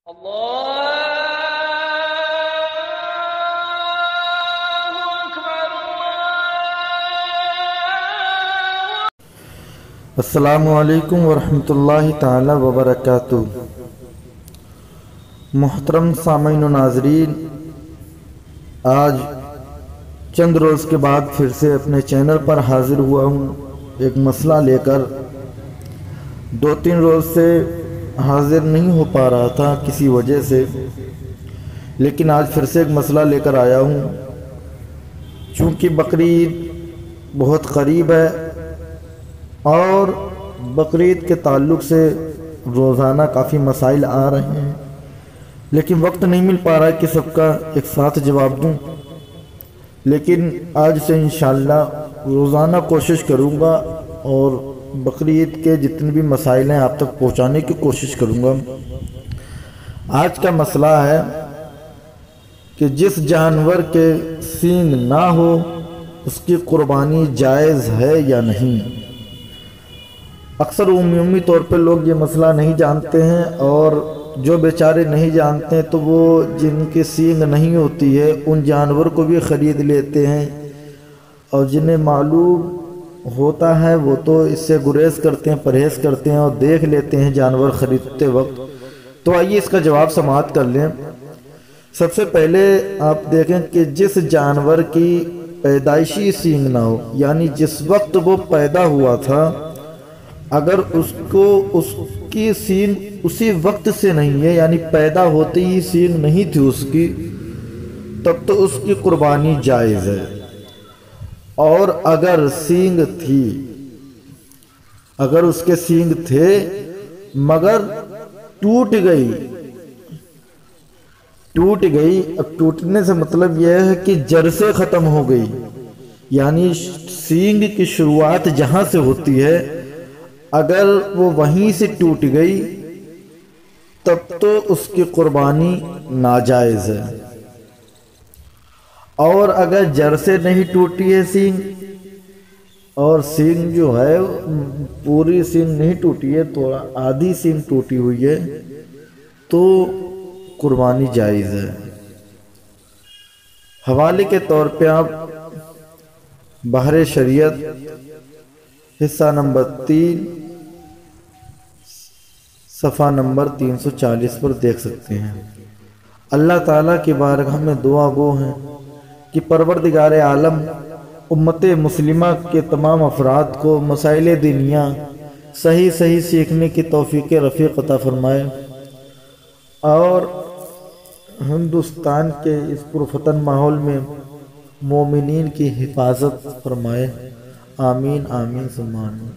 السلام علیکم ورحمۃ اللہ تعالی وبرکاتہ۔ محترم سامعین و ناظرین، آج چند روز کے بعد پھر سے اپنے چینل پر حاضر ہوا ہوں ایک مسئلہ لے کر۔ 2-3 روز سے حاضر نہیں ہو پا رہا تھا کسی وجہ سے، لیکن آج پھر سے ایک مسئلہ لے کر آیا ہوں۔ چونکہ بقرعید بہت قریب ہے اور بقرعید کے تعلق سے روزانہ کافی مسائل آ رہے ہیں، لیکن وقت نہیں مل پا رہا ہے کہ سب کا ایک ساتھ جواب دوں۔ لیکن آج سے انشاءاللہ روزانہ کوشش کروں گا اور بقرعید کے جتنے بھی مسائل ہیں آپ تک پہنچانے کی کوشش کروں گا۔ آج کا مسئلہ ہے کہ جس جانور کے سینگ نہ ہو اس کی قربانی جائز ہے یا نہیں۔ اکثر عمومی طور پہ لوگ یہ مسئلہ نہیں جانتے ہیں، اور جو بیچارے نہیں جانتے ہیں تو وہ جن کی سینگ نہیں ہوتی ہے ان جانور کو بھی خرید لیتے ہیں، اور جنہیں معلوم ہوتا ہے وہ تو اس سے گریز کرتے ہیں، پرہیز کرتے ہیں اور دیکھ لیتے ہیں جانور خریدتے وقت۔ تو آئیے اس کا جواب سماعت کر لیں۔ سب سے پہلے آپ دیکھیں کہ جس جانور کی پیدائشی سینگ نہ ہو، یعنی جس وقت وہ پیدا ہوا تھا، اگر اس کی سینگ اسی وقت سے نہیں ہے، یعنی پیدا ہوتے ہی سینگ نہیں تھی اس کی، تب تو اس کی قربانی جائز ہے۔ اور اگر سینگ تھی، اگر اس کے سینگ تھے مگر ٹوٹ گئی، اب ٹوٹنے سے مطلب یہ ہے کہ جڑ سے ختم ہو گئی، یعنی سینگ کی شروعات جہاں سے ہوتی ہے اگر وہ وہیں سے ٹوٹ گئی تب تو اس کی قربانی ناجائز ہے۔ اور اگر جڑ سے نہیں ٹوٹی ہے سینگ، اور سینگ جو ہے پوری سینگ نہیں ٹوٹی ہے، تھوڑا آدھی سینگ ٹوٹی ہوئی ہے، تو قربانی جائز ہے۔ حوالے کے طور پہ آپ بحر شریعت حصہ نمبر 3 صفحہ نمبر 340 پر دیکھ سکتے ہیں۔ اللہ تعالیٰ کی بارگاہ میں دعا گو ہیں کہ پروردگار عالم امت مسلمہ کے تمام افراد کو مسائل دینیہ صحیح سیکھنے کی توفیق رفیق عطا فرمائے، اور ہندوستان کے اس پرفتن ماحول میں مومنین کی حفاظت فرمائے۔ آمین آمین ثم آمین۔